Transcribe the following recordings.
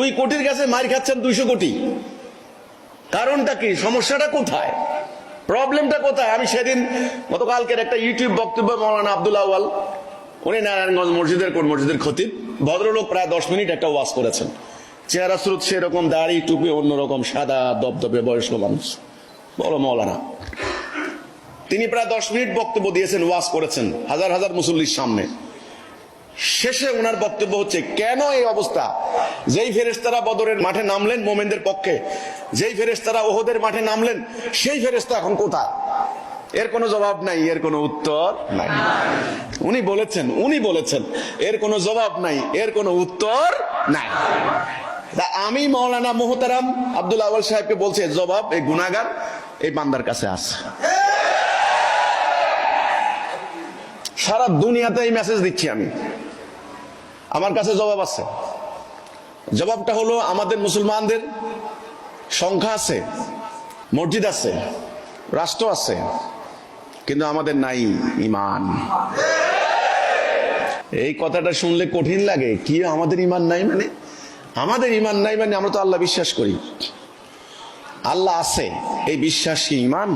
2 কোটির কাছে মার খাচ্ছেন 200 কোটি। কারণটা কি? সমস্যাটা কোথায়? প্রবলেমটা কোথায়? আমি সেদিন গতকালকের একটা ইউটিউব বক্তব্য মৌলানা আব্দুল আউয়াল, উনি নারায়ণগঞ্জ মসজিদের খতিব, ভদ্রলোক প্রায় 10 মিনিট একটা ওয়াজ করেছেন। চেহারা স্রোত সেরকম, দাড়ি টুপি অন্যরকম, সাদা দবদবে বয়স্ক মানুষ, বড় মৌলানা। তিনি প্রায় 10 মিনিট বক্তব্য দিয়েছেন, ওয়াজ করেছেন হাজার হাজার মুসল্লির সামনে। শেষে ওনার বক্তব্য হচ্ছে, কেন এই অবস্থা? যেই ফেরেশতারা বদরের মাঠে নামলেন মোমেনদের পক্ষে, যেই ফেরেশতারা ওহদের মাঠে নামলেন, সেই ফেরেশতা এখন কোথায়? এর কোনো জবাব নাই, এর কোনো উত্তর নাই। উনি বলেছেন এর কোনো জবাব নাই, এর কোনো উত্তর নাই। আমি মৌলানা মোহতারাম আব্দুল আউয়াল সাহেবকে বলছি, জবাব এই গুনাহগার এই বান্দার কাছে আছে। সারা দুনিয়াতে এই মেসেজ দিচ্ছি আমি, আমার কাছে জবাব আছে। জবাবটা হলো, আমাদের মুসলমানদের সংখ্যা আছে, মসজিদ আছে, রাষ্ট্র আছে, কিন্তু আমাদের নাই ঈমান। এই কথাটা শুনলে কঠিন লাগে। কি আমাদের ঈমান নাই মানে? আমাদের ঈমান নাই মানে আমরা তো আল্লাহ বিশ্বাস করি, আল্লাহ আছে, এই বিশ্বাস কি ঈমান?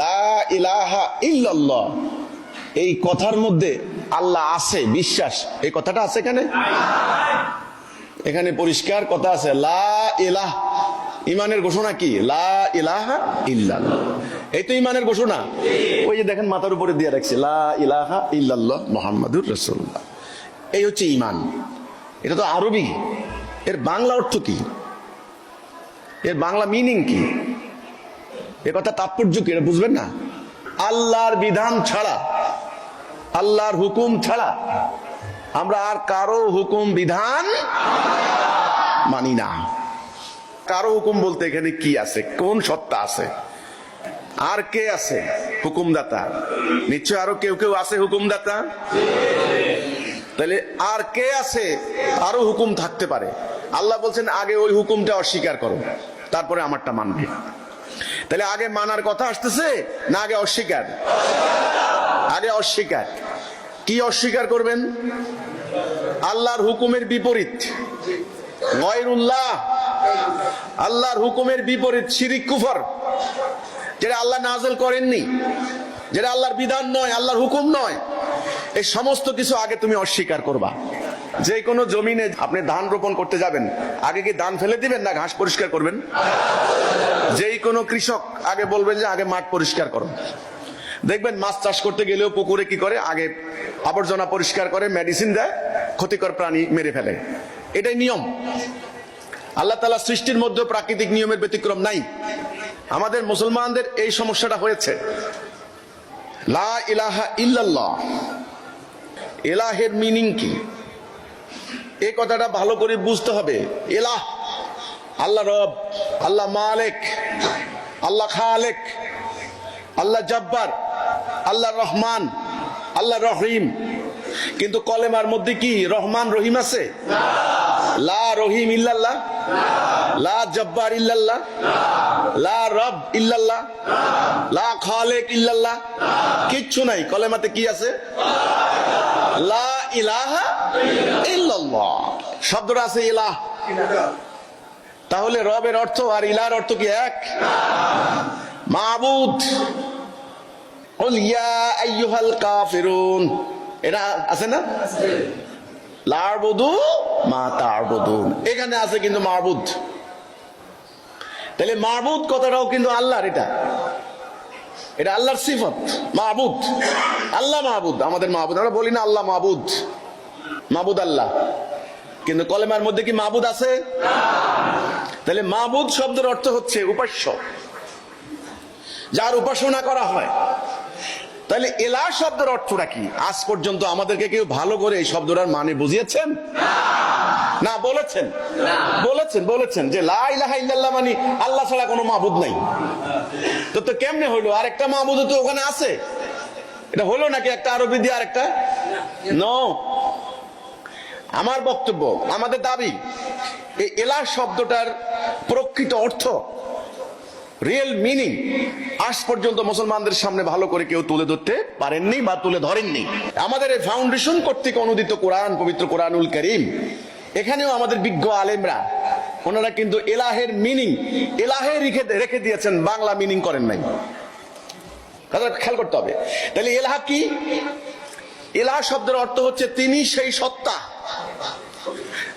লা ইলাহা ইল্লাল্লাহ, এই কথার মধ্যে আল্লাহ আছে বিশ্বাস, এই কথাটা আছে এখানে পরিষ্কার কথা আছে, লা ইলাহ। ঈমানের ঘোষণা কি? লা ইলাহা ইল্লাল্লাহ, এই তো ঈমানের ঘোষণা। ওই যে দেখেন মাথার উপরে দিয়ে রাখছে, লা ইলাহা ইল্লাল্লাহ মুহাম্মাদুর রাসূলুল্লাহ, এই হচ্ছে ঈমান। এটা তো আরবি, এর বাংলা অর্থ কি? এর বাংলা মিনিং কি? এ কথা তাৎপর্য কি? এটা বুঝবেন না। আল্লাহর বিধান ছাড়া, আল্লাহর হুকুম ছাড়া আমরা আর কারো হুকুম বিধান মানি না। কারো হুকুম বলতে এখানে কি আছে? কোন সত্তা আছে? আর কে আছে হুকুমদাতা? নিশ্চয় আরো কেউ আছে হুকুমদাতা। তাহলে আর কে আছে? আরো হুকুম থাকতে পারে। আল্লাহ বলছেন, আগে ওই হুকুমটা অস্বীকার করো, তারপরে আমারটা মানবে। তাহলে আগে মানার কথা আসতেছে না আগে অস্বীকার? আগে অস্বীকার। কি অস্বীকার করবেন? আল্লাহর হুকুমের বিপরীত, গায়রুল্লাহ, আল্লাহর হুকুমের বিপরীত, শিরিক কুফর, যেটা আল্লাহ নাযিল করেননি, যেটা আল্লাহর বিধান নয়, আল্লাহর হুকুম নয়, এই সমস্ত কিছু আগে তুমি অস্বীকার করবা। যে কোনো জমিনে আপনি ধান রোপণ করতে যাবেন, আগে কি ধান ফেলে দিবেন না ঘাস পরিষ্কার করবেন? যেই কোনো কৃষক আগে বলবেন যে আগে মাঠ পরিষ্কার করো। দেখবেন মাছ চাষ করতে গেলেও পুকুরে কি করে? আগে আবর্জনা পরিষ্কার করে, মেডিসিন দেয়, ক্ষতিকর প্রাণী মেরে ফেলে। এটাই নিয়ম। আল্লাহ তাআলা সৃষ্টির মধ্যে প্রাকৃতিক নিয়মের ব্যতিক্রম নাই। আমাদের মুসলমানদের এই সমস্যাটা হয়েছে। লা ইলাহা ইল্লাল্লাহ, ইলাহের মিনিং কি? এই কথাটা ভালো করে বুঝতে হবে। ইলাহ, আল্লাহ রব, আল্লাহ মালিক, আল্লাহ খালেক, আল্লাহ জব্বার, আল্লাহ রহমান, আল্লাহ রহিম। কিন্তু কলেমার মধ্যে কি রহমান রহিম আছে? লা রহিম ইল্লাল্লাহ, লা জব্বার ইল্লাল্লাহ, লা রব ইল্লাল্লাহ, লা খালেক ইল্লাল্লাহ, কিচ্ছু নাই। কলেমাতে কি আছে? লা ইলাহা ইল্লাল্লাহ শব্দটা আছে, ইলাহ। তাহলে রবের অর্থ আর ইলাহর অর্থ কি এক? মাবুদ। কুল ইয়া আইয়ুহাল কাফিরুন, এটা আছে না? লা আ'বুদু মা তা'বুদুন, এখানে আছে কিন্তু মাবুদ। তাহলে মাবুদ কথাটাও কিন্তু আল্লাহর, এটা আল্লাহর সিফত। মাবুদ, আল্লাহ মাবুদ, আমাদের মাবুদ। আমরা বলি না আল্লাহ মাবুদ, মাবুদ আল্লাহ, কিন্তু কলেমার মধ্যে কি মাবুদ আছে? তাহলে মাবুদ শব্দের অর্থ হচ্ছে উপাস্য, যার উপাসনা করা হয়। তাহলে ইলাহ শব্দের অর্থটা কি? আজ পর্যন্ত আমাদেরকে কেউ ভালো করে এই শব্দটার মানে বুঝিয়েছেন? না, বলেছেন যে লা ইলাহা ইল্লাল্লাহ মানে আল্লাহ ছাড়া কোনো মাবুদ নাই। তো কেমনে হইলো? আরেকটা মাবুদ তো ওখানে আছে, এটা হলো নাকি একটা আরবি দিয়ে আরেকটা? নো। আমার বক্তব্য, আমাদের দাবি, এই ইলাহ শব্দটার প্রকৃত অর্থ, রিয়েল মিনিং আজ পর্যন্ত মুসলমানদের সামনে ভালো করে কেউ তুলে ধরতে পারেননি বা তুলে ধরেননি। আমাদের এই ফাউন্ডেশন কর্তৃক অনুদিত কোরআন, পবিত্র কোরআনুল কারীম, এখানেও আমাদের বিজ্ঞ আলেমরা ওনারা কিন্তু এলাহের মিনিং এলাহে রেখে দিয়েছেন, বাংলা মিনিং করেন নাই। খেয়াল করতে হবে। তাহলে এলাহ কি? এলাহ শব্দের অর্থ হচ্ছে তিনি সেই সত্তা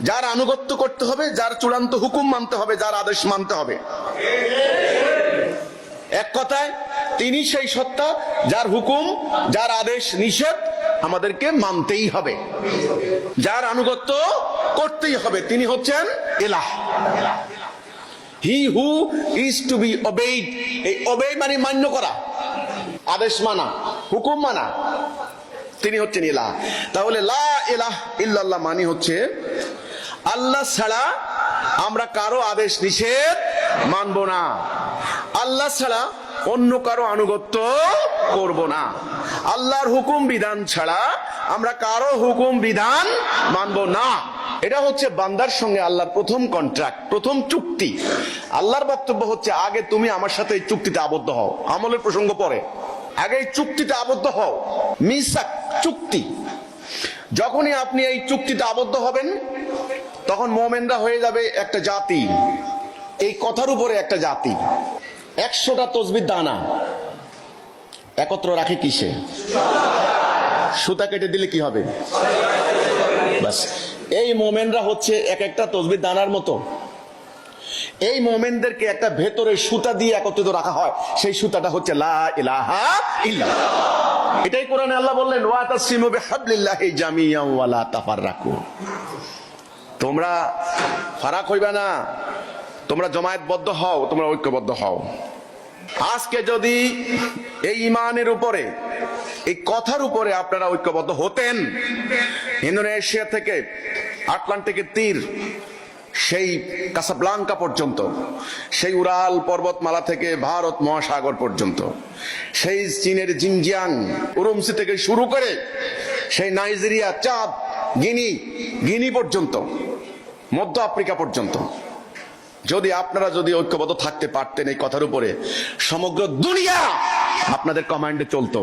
যার আনুগত্য করতে হবে, যার চূড়ান্ত হুকুম মানতে হবে, যার আদেশ মানতে হবে। এক কথায় তিনি সেই সত্তা যার হুকুম, যার আদেশ নিষেধ আমাদেরকে মানতেই হবে, যার আনুগত্য করতেই হবে, তিনি হচ্ছেন এলাহ। হি হু ইজ টু বি ওবেইড। এই ওবে মানে মান্য করা, আদেশ মানা, হুকুম মানা, তিনি হচ্ছেন ইলাহ। তাহলে লা ইলাহা ইল্লাল্লাহ মানে হচ্ছে আল্লাহ ছাড়া আমরা কারো আদেশ নিষেধ মানব না, আল্লাহ ছাড়া অন্য কারো আনুগত্য করব না, আল্লাহর হুকুম বিধান ছাড়া আমরা কারো হুকুম বিধান মানব না। এটা হচ্ছে বান্দার সঙ্গে আল্লাহর প্রথম কন্ট্রাক্ট, প্রথম চুক্তি। আল্লাহর বক্তব্য হচ্ছে আগে তুমি আমার সাথে এই চুক্তিতে আবদ্ধ হও, আমলের প্রসঙ্গ পরে, আগে এই চুক্তিতে আবদ্ধ হও। মিসাক, চুক্তি। যখনই আপনি এই চুক্তিতে আবদ্ধ হবেন তখন মোমেনরা হয়ে যাবে একটা জাতি, এই কথার উপরে একটা জাতি। 100টা তসবির দানা একত্র রাখে কিসে? সুতা কেটে দিলে কি হবে? বাস। এই মোমেনরা হচ্ছে এক একটা তসবির দানার মতো। এই মোমেনদেরকে একটা ভেতরে সুতা দিয়ে একত্রিত রাখা হয়, সেই সুতাটা হচ্ছে লা ইলাহা ইল্লাল্লাহ। এটাই কোরআনে আল্লাহ বললেন ওয়াতাসিমু বিহাবলিল্লাহি জামিআন ওয়া লা তাফাররাকু। তোমরা ফারাক হইবা না, তোমরা জমায়েতবদ্ধ হও, তোমরা ঐক্যবদ্ধ হও। আজকে যদি এই ঈমানের উপরে, এই কথার উপরে আপনারা ঐক্যবদ্ধ হতেন, ইন্দোনেশিয়া থেকে আটলান্টিকের তীর সেই কাসাব্লাঙ্কা পর্যন্ত, সেই উরাল পর্বতমালা থেকে ভারত মহাসাগর পর্যন্ত, সেই চীনের জিনজিয়াং উরুমসি থেকে শুরু করে সেই নাইজেরিয়া, চাঁদ, গিনি পর্যন্ত, মধ্য আফ্রিকা পর্যন্ত, যদি আপনারা যদি ঐক্যবদ্ধ থাকতে পারতেন এই কথার উপরে, সমগ্র দুনিয়া আপনাদের কমান্ডে চলতো।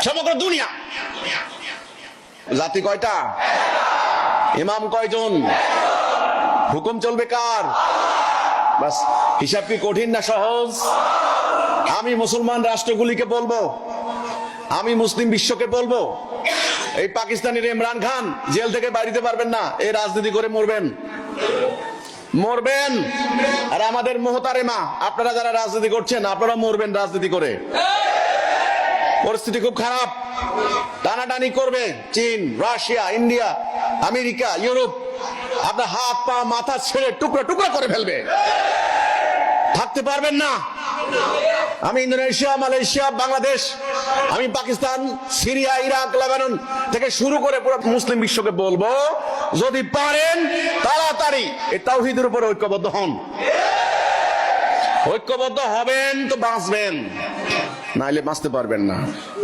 সমগ্র দুনিয়া। জাতি কয়টা? ইমাম কয়জন? হুকুম চলবে কার? বাস। হিসাব কি কঠিন না সহজ? আমি মুসলমান রাষ্ট্রগুলিকে বলবো, আমি মুসলিম বিশ্বকে বলবো, এই পাকিস্তানের ইমরান খান জেল থেকে বাইরে পারবেন না, এই রাজনীতি করে মরবেন। আর আমাদের মোহতারেমা, আপনারা যারা রাজনীতি করছেন, আপনারা মরবেন রাজনীতি করে। পরিস্থিতি খুব খারাপ, টানাটানি করবে চীন, রাশিয়া, ইন্ডিয়া, আমেরিকা, ইউরোপ। আপনার হাত পা মাথা ছেড়ে টুকরা টুকরা করে ফেলবে, থাকতে পারবেন না। আমি ইন্দোনেশিয়া, মালয়েশিয়া, বাংলাদেশ, আমি পাকিস্তান, সিরিয়া, ইরাক, লেবানন থেকে শুরু করে পুরো মুসলিম বিশ্বকে বলবো, যদি পারেন তাড়াতাড়ি এই তাওহীদের উপর ঐক্যবদ্ধ হন। ঐক্যবদ্ধ হবেন তো বাঁচবেন, নাইলে বাঁচতে পারবেন না।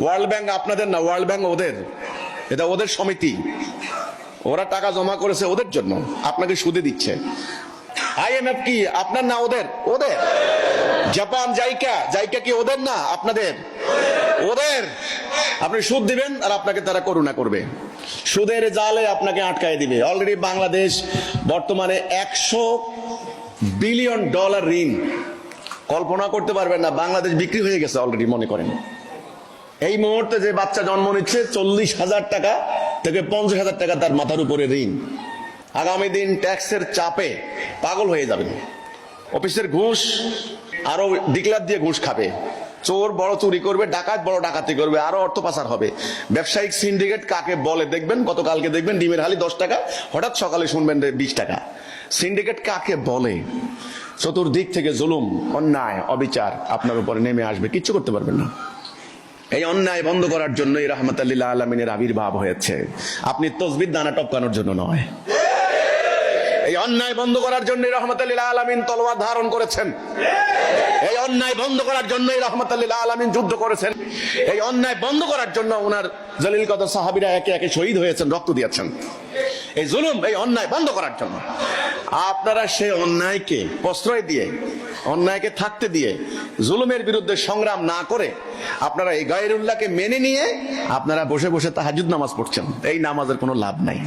ওয়ার্ল্ড ব্যাংক আপনাদের না, ওয়ার্ল্ড ব্যাংক ওদের, এটা ওদের সমিতি, ওরা টাকা জমা করেছে ওদের জন্য, আপনাকে সুদে দিচ্ছে। IMF কি আপনার না ওদের? ওদের। জাপান, জাইকা কি ওদের না আপনাদের? ওদের। আপনি সুদ দিবেন আর আপনাকে তারা করুণা করবে, সুদের জালে আপনাকে আটকায় দিবে। অলরেডি বাংলাদেশ বর্তমানে $100 বিলিয়ন ঋণ, কল্পনা করতে পারবেন না। বাংলাদেশ বিক্রি হয়ে গেছে অলরেডি। মনে করেন এই মুহূর্তে যে বাচ্চা জন্ম নিচ্ছে 40,000 টাকা থেকে 50,000 টাকা তার মাথার উপরে ঋণ। আগামী দিন ট্যাক্সের চাপে পাগল হয়ে যাবেন। অফিসের ঘুষ আরো ডিক্লার দিয়ে ঘুষ খাবে, চোর বড় চুরি করবে, ডাকাত বড় ডাকাতি করবে, আরো অর্থ পাচার হবে। ব্যবসায়িক সিন্ডিকেট কাকে বলে দেখবেন, গতকালকে দেখবেন ডিমের হালি 10 টাকা, হঠাৎ সকালে শুনবেন 20 টাকা। সিন্ডিকেট কাকে বলে? চতুর্দিক থেকে জুলুম, অন্যায়, অবিচার আপনার উপরে নেমে আসবে, কিচ্ছু করতে পারবেন না। এই অন্যায় বন্ধ করার জন্যই রাহমাতাল লিল আলামিনের আবির্ভাব হয়েছে, আপনি তসবির দানা টপকানোর জন্য নয়। এই অন্যায় বন্ধ করার জন্যই রাহমাতাল লিল আলামিন তলোয়ার ধারণ করেছেন। এই অন্যায় বন্ধ করার জন্যই রাহমাতাল লিল আলামিন যুদ্ধ করেছেন। এই অন্যায় বন্ধ করার জন্য ওনার জলিল কদর সাহাবীরা একে একে শহীদ হয়েছেন, রক্ত দিয়েছেন। এই জুলুম, এই অন্যায় বন্ধ করার জন্য। আপনারা সেই অন্যায়কে প্রশ্রয় দিয়ে, অন্যায়কে থাকতে দিয়ে, জুলুমের বিরুদ্ধে সংগ্রাম না করে আপনারা এই গায়রুল্লাহকে মেনে নিয়ে আপনারা বসে বসে তাহাজ্জুদ নামাজ পড়ছেন। এই নামাজের কোনো লাভ নাই।